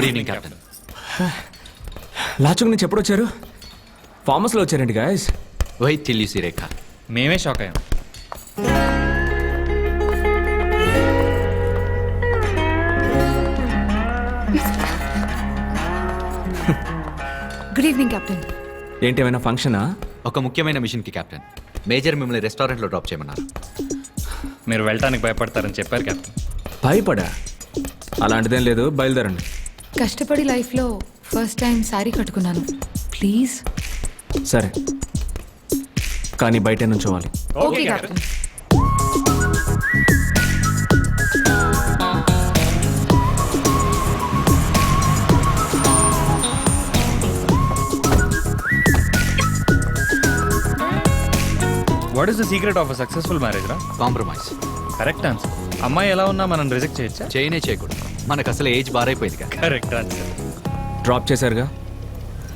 Good evening captain. లాచుకు నుంచి ఎప్పుడు వచ్చారు? ఫార్మస్లో వచ్చారండి guys. Wait till you see Rekha. మేమే షాక్ అయ్యాం. Good evening captain. ఏంటి ఏమైనా ఫంక్షనా? ఒక ముఖ్యమైన మిషన్కి కెప్టెన్. మేజర్ మిమ్మల్ని రెస్టారెంట్లో డ్రాప్ చేయమన్నారు. మీరు వెళ్ళటానికి భయపడతారని చెప్పారు కెప్టెన్. భయపడా? అలాంటిదేం లేదు, బయలుదేరండి. కష్టపడి లైఫ్లో ఫస్ట్ టైం శారీ కట్టుకున్నాను. ప్లీజ్. సరే, కానీ బయట నుంచోవాలి. Okay captain. What is the secret of a successful marriage రా? కాంప్రమైజ్. Correct answer. అమ్మాయి ఎలా ఉన్నా మనం రిజెక్ట్ చేయొచ్చా? చేయకూడదు. మనకు అసలు ఏజ్ బారైపోయింది కదా. Correct answer. డ్రాప్ చేశారుగా,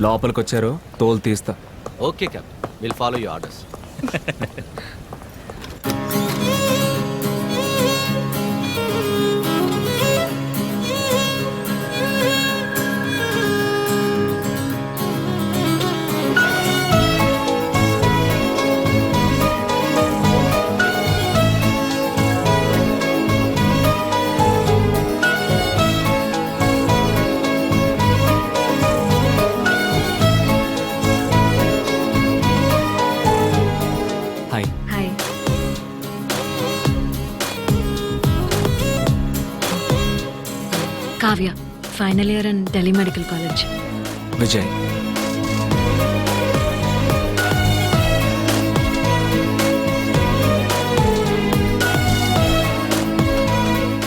లోపలికి వచ్చారు, తోలు తీస్తా. Okay captain, will follow your orders. Hi. Hi. Kavya, final year in Delhi medical college. Vijay.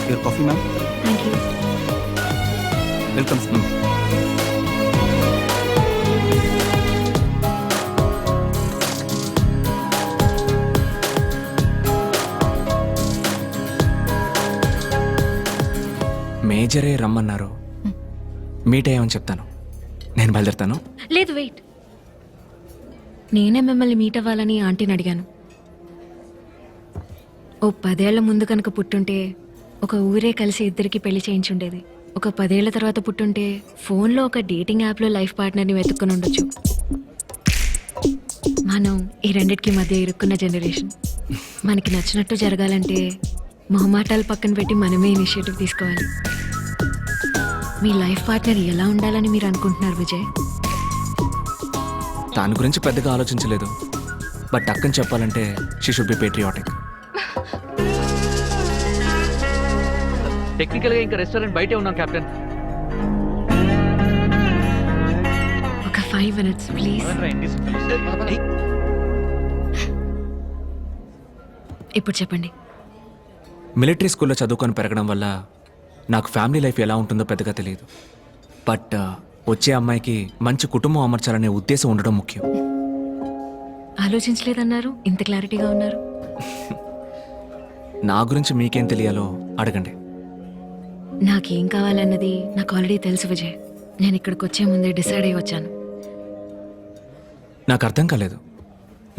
Your coffee, ma'am. Thank you. Welcome. మేజరే రమ్మన్నారు, మీట్ అయ్యామని చెప్తాను. నేను బయలుదేరుతాను. లేదు, వెయిట్. నేనే మిమ్మల్ని మీట్ అవ్వాలని ఆంటీని అడిగాను. ఓ 10 ఏళ్ల ముందు కనుక పుట్టుంటే ఒక ఊరే కలిసి ఇద్దరికి పెళ్లి చేయించుండేది. ఒక 10 ఏళ్ల తర్వాత పుట్టుంటే ఫోన్లో ఒక డేటింగ్ యాప్లో లైఫ్ పార్ట్నర్ని వెతుక్కుని ఉండొచ్చు. మనం ఈ రెండిటికి మధ్య ఇరుక్కున్న జనరేషన్. మనకి నచ్చినట్టు జరగాలంటే మొహమాటాలు పక్కన పెట్టి మనమే ఇనిషియేటివ్ తీసుకోవాలి. మీ లైఫ్ పార్ట్నర్ ఎలా ఉండాలని మీరు అనుకుంటున్నారు విజయ్? దాని గురించి పెద్దగా ఆలోచించలేదు, బట్ అక్కని చెప్పాలంటే షీ షుడ్ బి పేట్రియాటిక్. టెక్నికల్గా ఇంకా రెస్టారెంట్ బయటే ఉన్నాం కెప్టెన్. ఒక 5 minutes ప్లీజ్. ఇప్పుడు చెప్పండి. మిలిటరీ స్కూల్లో చదువుకొని పెరగడం వల్ల నాకు ఫ్యామిలీ లైఫ్ ఎలా ఉంటుందో పెద్దగా తెలియదు. బట్ వచ్చే అమ్మాయికి మంచి కుటుంబం అమర్చాలనే ఉద్దేశం ఉండడం ముఖ్యం. ఆలోచించలేదన్నారు, ఇంత క్లారిటీగా ఉన్నారు. నా గురించి మీకేం తెలియాలో అడగండి. నాకేం కావాలన్నది నాకు ఆల్రెడీ తెలుసు విజయ్. నేను ఇక్కడికి వచ్చే ముందే డిసైడ్ అయ్యి వచ్చాను. నాకు అర్థం కాలేదు.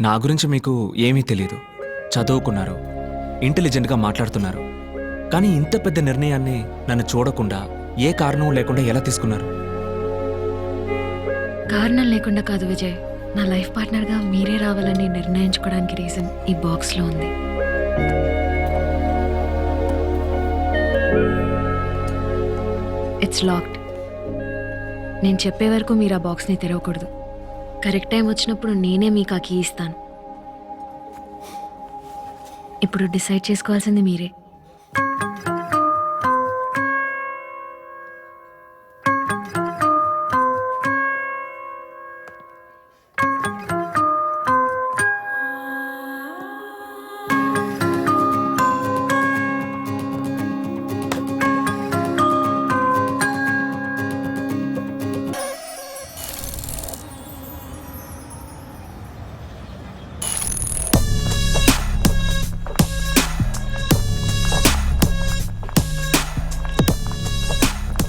నా గురించి మీకు ఏమీ తెలియదు. చదువుకున్నారు, ఇంటెలిజెంట్గా మాట్లాడుతున్నారు, కానీ ఇంత పెద్ద నిర్ణయాన్ని నన్ను చూడకుండా ఏ కారణం లేకుండా ఎలా తీసుకున్నారు? కారణం లేకుండా కాదు విజయ్. నా లైఫ్ పార్ట్నర్గా మీరే రావాలని నిర్ణయించుకోవడానికి రీజన్ ఈ బాక్స్లో ఉంది. It's locked. నేను చెప్పే వరకు మీరు ఆ బాక్స్ని తెరవకూడదు. కరెక్ట్ టైం వచ్చినప్పుడు నేనే మీకు ఆ కీ ఇస్తాను. ఇప్పుడు డిసైడ్ చేసుకోవాల్సింది మీరే.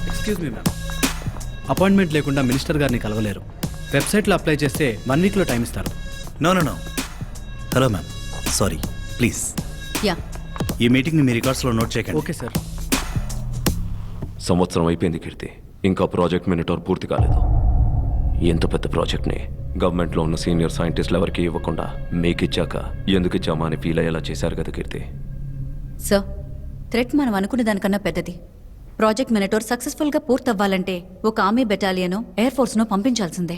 ఎక్స్క్యూజ్ మీ మ్యామ్, అపాయింట్మెంట్ లేకుండా మినిస్టర్ గారిని కలవలేరు. వెబ్సైట్లో అప్లై చేస్తే 1 వీక్లో టైం ఇస్తారు. No. Hello ma'am, sorry, please. Yeah. ఈ మీటింగ్ని మీ రికార్డ్స్లో నోట్ చేయకండి. Okay sir. సంవత్సరం అయిపోయింది కీర్తి. ఇంకా ప్రాజెక్ట్ మినిటార్ పూర్తి కాలేదు. ఇంత పెద్ద ప్రాజెక్ట్ని గవర్నమెంట్లో ఉన్న సీనియర్ సైంటిస్టులు ఎవరికి ఇవ్వకుండా మీకు ఇచ్చాక ఎందుకు ఇచ్చామా అని ఫీల్ అయ్యేలా చేశారు కదా కీర్తి. సార్, థ్రెట్ మనం అనుకునే దానికన్నా పెద్దది. ప్రాజెక్ట్ మినిటోర్ సక్సెస్ఫుల్గా పూర్తవ్వాలంటే ఒక ఆర్మీ బెటాలియనో ఎయిర్ ఫోర్స్నో పంపించాల్సిందే.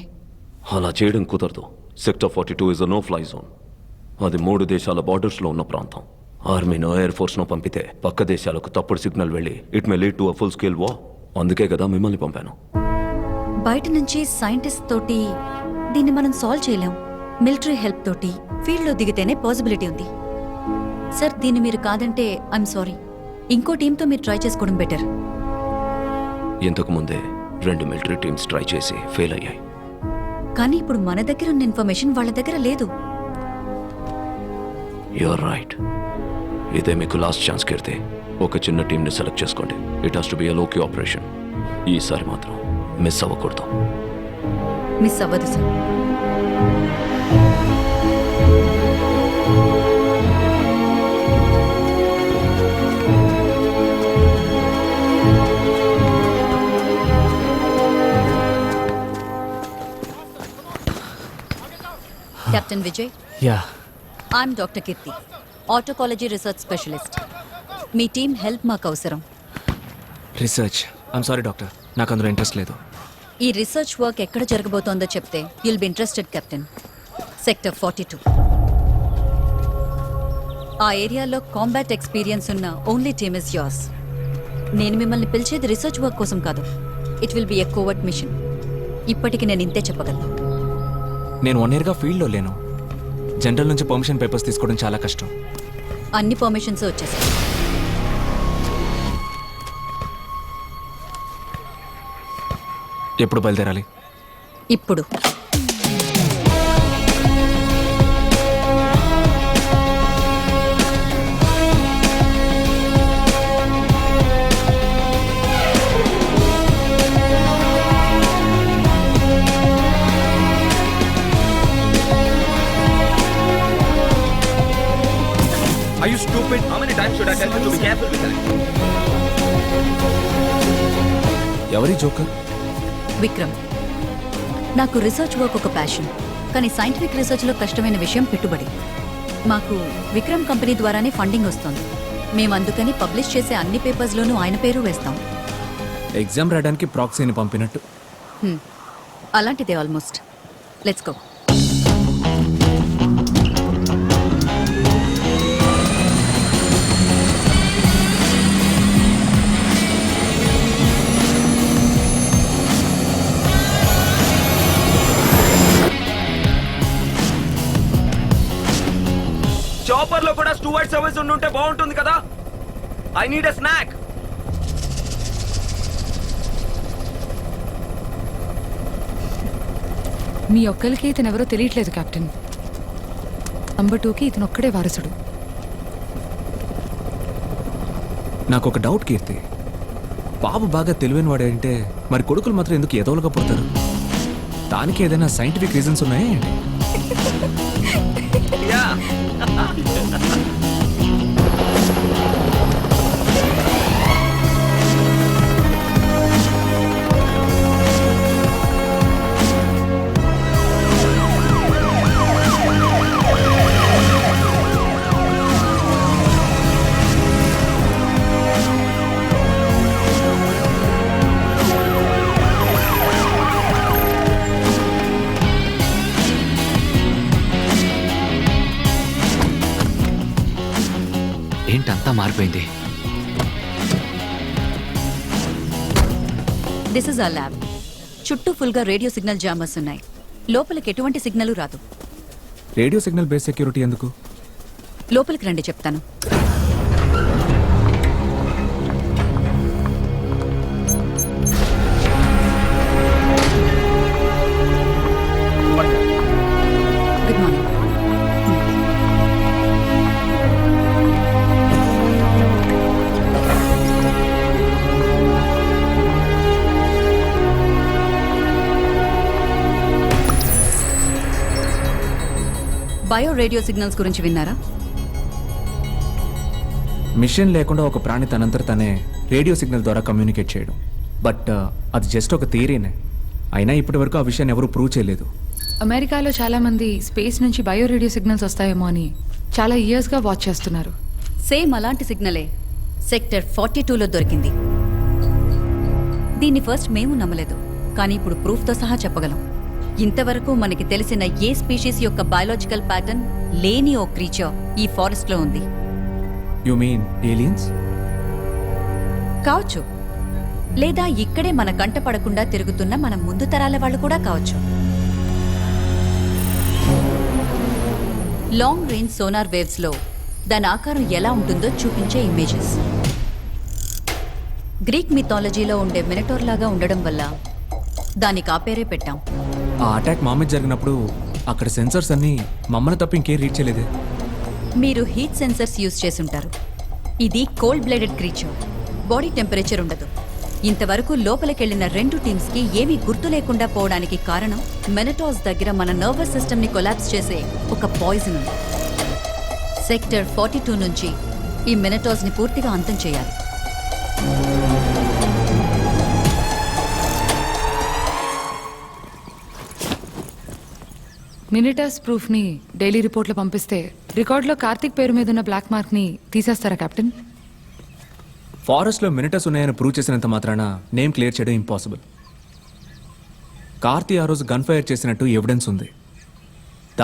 అలా చేయడం కుదరదు. Sector 42 is a no fly zone. అది 3 దేశాల బార్డర్స్లో ఉన్న ప్రాంతం. ఆర్మీనో ఎయిర్ ఫోర్స్నో పంపితే పక్క దేశాలకు తప్పుడు సిగ్నల్ వెళ్ళి it may lead to a full scale war. అందుకే కదా మిమ్మల్ని పంపాను. బయట నుంచి సైంటిస్ట్ తోటి దీన్ని మనం సాల్వ్ చేయలేం. మిలిటరీ హెల్ప్ తోటి ఫీల్డ్లో దిగితేనే పాసిబిలిటీ ఉంది. సార్, దీన్ని మీరు కాదంటే ఐఎమ్ సారీ. ఇంకో టీంతో మీరు ట్రై చేసుకోవడం బెటర్. ఇంతకు ముందే 2 మిలిటరీ టీమ్స్ ట్రై చేసి ఫెయిల్ అయ్యాయి. కానీ ఇప్పుడు మన దగ్గర ఉన్న ఇన్ఫర్మేషన్ వాళ్ళ దగ్గర లేదు. You're right. ఇదే మీకు లాస్ట్ ఛాన్స్ కీర్తి. ఒక చిన్న టీంని సెలెక్ట్ చేసుకోండి. It has to be a low key operation. ఈసారి మాత్రం మిస్ అవ్వకూడదు. మిస్ అవ్వదు sir. Captain Vijay, yeah, I'm doctor Keerthi, ఆటోకాలజీ రీసెర్చ్ స్పెషలిస్ట్. మీ టీం హెల్ప్ మాకు అవసరం. రీసెర్చ్. ఐమ్ సారీ డాక్టర్, నాకు అందులో ఇంట్రెస్ట్ లేదు. ఈ రీసెర్చ్ వర్క్ ఎక్కడ జరగబోతోందో చెప్తే you'll be interested captain. Sector 42. ఆ ఏరియాలో కాంబాట్ ఎక్స్పీరియన్స్ ఉన్న ఓన్లీ టీమ్ ఇస్ యోర్స్. నేను మిమ్మల్ని పిలిచేది రీసెర్చ్ వర్క్ కోసం కాదు. It will be a covert mission. ఇప్పటికి నేను ఇంతే చెప్పగలను. నేను 1 ఇయర్గా ఫీల్డ్లో లేను. జనరల్ నుంచి పర్మిషన్ పేపర్స్ తీసుకోవడం చాలా కష్టం. అన్ని పర్మిషన్స్ వచ్చేసాయి. ఎప్పుడు బయలుదేరాలి? ఇప్పుడు. Are you stupid? How many times should I tell you to be careful with that? ఎవరి జోకర్? విక్రమ్. నాకు రీసెర్చ్ వర్క్ ఒక ప్యాషన్, కానీ సైంటిఫిక్ రీసెర్చ్లో కష్టమైన విషయం పెట్టుబడి. మాకు విక్రమ్ కంపెనీ ద్వారానే ఫండింగ్ వస్తుంది. మేము అందుకని పబ్లిష్ చేసే అన్ని పేపర్స్లోనూ ఆయన పేరు వేస్తాం. ఎగ్జామ్ రాయడానికి ప్రాక్సీని పంపినట్టు. అలాంటిదే ఆల్మోస్ట్. Let's go. చాపర్ లో కూడా స్టూవర్డ్ సర్వీస్ ఉంటే బాగుంటుంది కదా. I need a snack. మీ ఒక్కరికి ఇతను ఎవరో తెలియట్లేదు కెప్టెన్. నంబర్ 2కి ఇతను ఒక్కడే వారసుడు. నాకు ఒక డౌట్ కీర్తి. బాబు బాగా తెలివైన వాడంటే మరి కొడుకులు మాత్రం ఎందుకు ఎదవలుగా పుడతారు? దానికి ఏదైనా సైంటిఫిక్ రీజన్స్ ఉన్నాయా ఏంటి? ఏంటంతా మారిపోయింది? This is our lab. చుట్టూ ఫుల్గా రేడియో సిగ్నల్ జామర్స్ ఉన్నాయి. లోపలికి ఎటువంటి సిగ్నల్ రాదు. రేడియో సిగ్నల్ బేస్ సెక్యూరిటీ ఎందుకు? లోపలికి రండి, చెప్తాను. Good morning. Bio radio signals గురించి విన్నారా? మిషన్ లేకుండా ఒక ప్రాణి తనంతట తనే రేడియో సిగ్నల్ ద్వారా కమ్యూనికేట్ చేయడం. బట్ అది జస్ట్ ఒక థియరీనే. అయినా ఇప్పటి వరకు ఆ విషయాన్ని ఎవరూ ప్రూవ్ చేయలేదు. అమెరికాలో చాలా మంది స్పేస్ నుంచి బయో రేడియో సిగ్నల్స్ వస్తాయేమో అని చాలా ఇయర్స్గా వాచ్ చేస్తున్నారు. సేమ్ అలాంటి సిగ్నలే సెక్టర్ 42లో దొరికింది. దీన్ని ఫస్ట్ మేము నమ్మలేదు, కానీ ఇప్పుడు ప్రూఫ్తో సహా చెప్పగలం. ఇంతవరకు మనకి తెలిసిన ఏ స్పీషీస్ యొక్క బయాలజికల్ ప్యాటర్న్ లేని ఓ క్రీచర్ ఈ ఫారెస్ట్లో ఉంది. You mean aliens? కావచ్చు, లేదా ఇక్కడే మన కంట పడకుండా తిరుగుతున్న మన ముందు తరాల వాళ్ళు కూడా కావచ్చు. లాంగ్ రేంజ్ సోనార్ వేవ్స్లో దాని ఆకారం ఎలా ఉంటుందో చూపించే ఇమేజెస్. గ్రీక్ మిథాలజీలో ఉండే మినటోర్ లాగా ఉండడం వల్ల దానికి ఆ పేరే పెట్టాం. ఆ అటాక్ మా మీద జరిగినప్పుడు అక్కడ సెన్సర్స్ అన్నీ మమ్మల్ని తప్ప ఇంకేం రీడ్ చేయలేదే. మీరు హీట్ సెన్సర్స్ యూజ్ చేసుంటారు. ఇది cold blooded creature, body temperature ఉండదు. ఇంతవరకు లోపలికెళ్లిన 2 టీమ్స్కి ఏమీ గుర్తు లేకుండా పోవడానికి కారణం మెనటాస్ దగ్గర మన నర్వస్ సిస్టమ్ని కొలాప్స్ చేసే ఒక పాయిజన్ ఉంది. సెక్టర్ 42 నుంచి ఈ మెనటాస్ని పూర్తిగా అంతం చేయాలి. మినిటస్ ప్రూఫ్ని డైలీ రిపోర్ట్లో పంపిస్తే రికార్డులో కార్తీక్ పేరు మీద ఉన్న బ్లాక్ మార్క్ని తీసేస్తారా కెప్టెన్? ఫారెస్ట్లో మినిటస్ ఉన్నాయని ప్రూవ్ చేసినంత మాత్రాన నేమ్ క్లియర్ చేయడం ఇంపాసిబుల్. కార్తీ ఆ రోజు గన్ ఫైర్ చేసినట్టు ఎవిడెన్స్ ఉంది.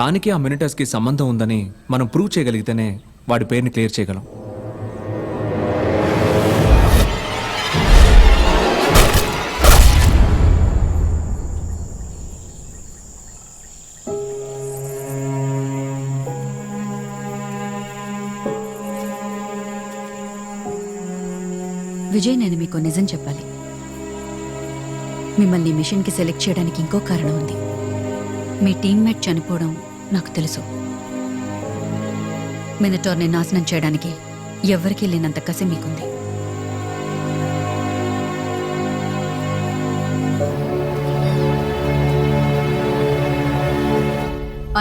దానికి ఆ మినిటస్కి సంబంధం ఉందని మనం ప్రూవ్ చేయగలిగితేనే వాడి పేరుని క్లియర్ చేయగలం. విజయ్, నేను మీకు నిజం చెప్పాలి. మిమ్మల్ని మిషన్కి సెలెక్ట్ చేయడానికి ఇంకో కారణం ఉంది. మీ టీమ్మేట్ చనిపోవడం నాకు తెలుసు. మినటార్ని నాశనం చేయడానికి ఎవ్వరికీ లేనంత కసి మీకుంది.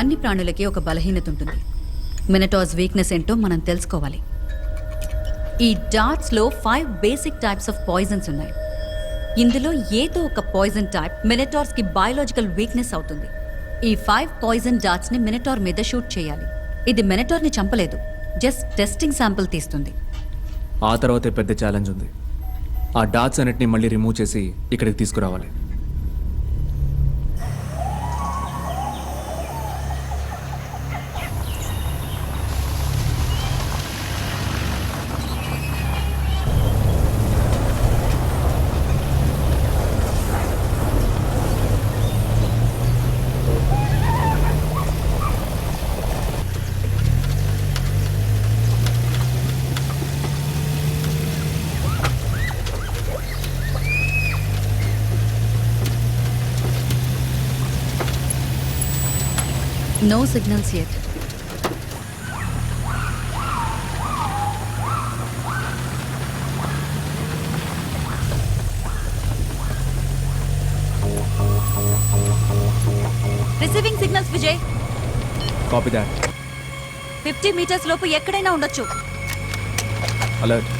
అన్ని ప్రాణులకి ఒక బలహీనత ఉంటుంది. మినటార్స్ వీక్నెస్ ఏంటో మనం తెలుసుకోవాలి. ఈ డార్ట్స్లో 5 బేసిక్ టైప్స్ ఆఫ్ పాయిజన్స్ ఉన్నాయి. ఇందులో ఏదో ఒక పాయిజన్ టైప్ మినటార్స్కి బయాలజికల్ వీక్నెస్ అవుతుంది. ఈ 5 పాయిజన్ డార్ట్స్ని మినటార్ మీద షూట్ చేయాలి. ఇది మినటార్ని చంపలేదు, జస్ట్ టెస్టింగ్ శాంపుల్ తీస్తుంది. ఆ తర్వాతే పెద్ద ఛాలెంజ్ ఉంది. ఆ డాట్స్ అన్నిటిని మళ్ళీ రిమూవ్ చేసి ఇక్కడికి తీసుకురావాలి. No signals yet. Receiving signals, Vijay. Copy that. 50 meters లోపు ఎక్కడైనా ఉండొచ్చు. అలర్ట్.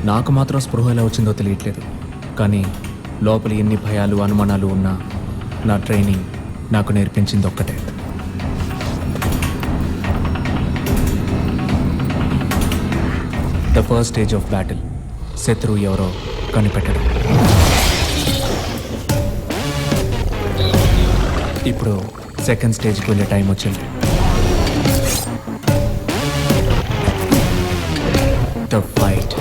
నాకు మాత్రం స్పృహ ఎలా వచ్చిందో తెలియట్లేదు. కానీ లోపల ఎన్ని భయాలు అనుమానాలు ఉన్నా నా ట్రైనింగ్ నాకు నేర్పించింది ఒక్కటే. The first stage of battle, శత్రువు ఎవరో కనిపెట్టడం. ఇప్పుడు సెకండ్ స్టేజ్కి వెళ్ళే టైం వచ్చింది. The fight.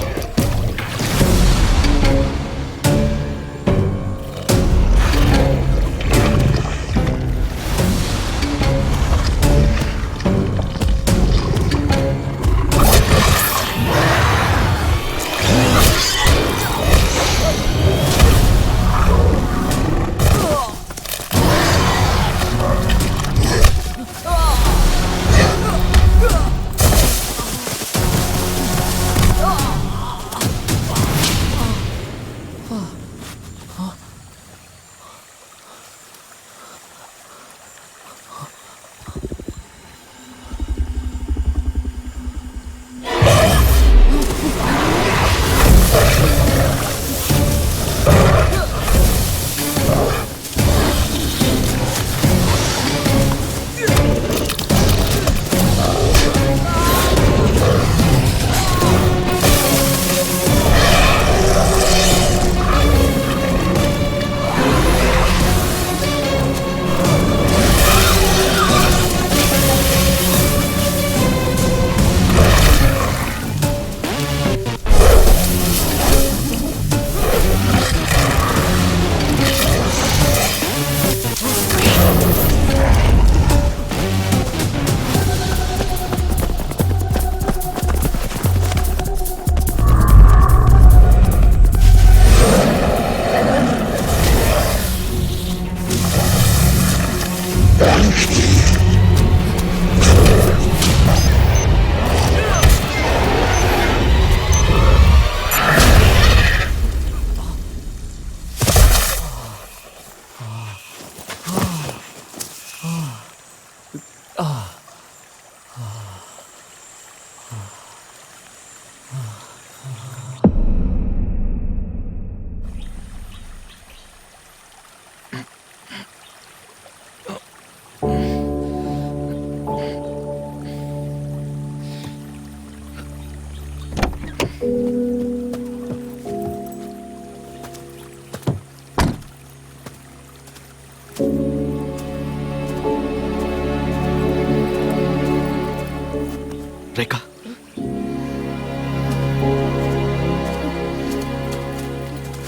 రేఖ,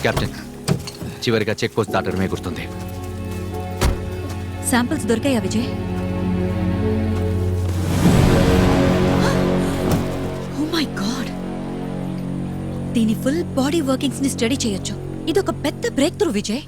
కెప్టెన్, చివరిగా చెక్ పోస్ట్ దాటడమే గుర్తుంది. శాంపిల్స్ దొరికాయా విజయ్? ఓ మై గాడ్, దీని ఫుల్ బాడీ వర్కింగ్స్ ని స్టడీ చేయొచ్చు. ఇదొక పెద్ద బ్రేక్ త్రూ విజయ్.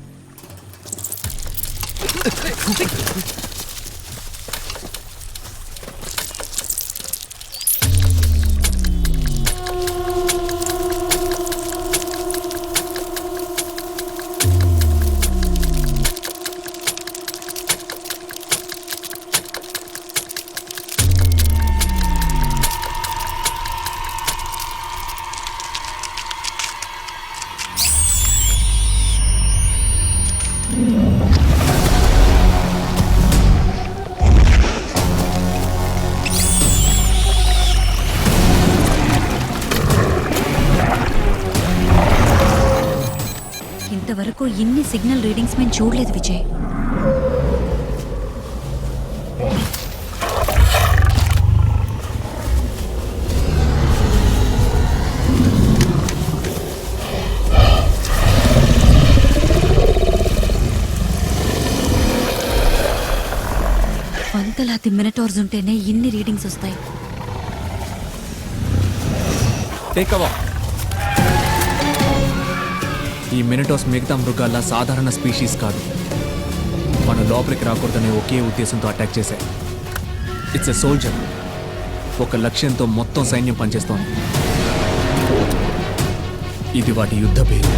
ఇంతవరకు ఇన్ని సిగ్నల్ రీడింగ్స్ మేము చూడలేదు విజయ్. వందలాది మినిటార్స్ ఉంటేనే ఇన్ని రీడింగ్స్ వస్తాయి. ఈ మినిటాస్ మిగతా మృగాల సాధారణ స్పీషీస్ కాదు. మన లోపలికి రాకూడదనే ఒకే ఉద్దేశంతో అటాక్ చేశాయి. It's a soldier. ఒక లక్ష్యంతో మొత్తం సైన్యం పనిచేస్తోంది. ఇది వాటి యుద్ధ పేరు.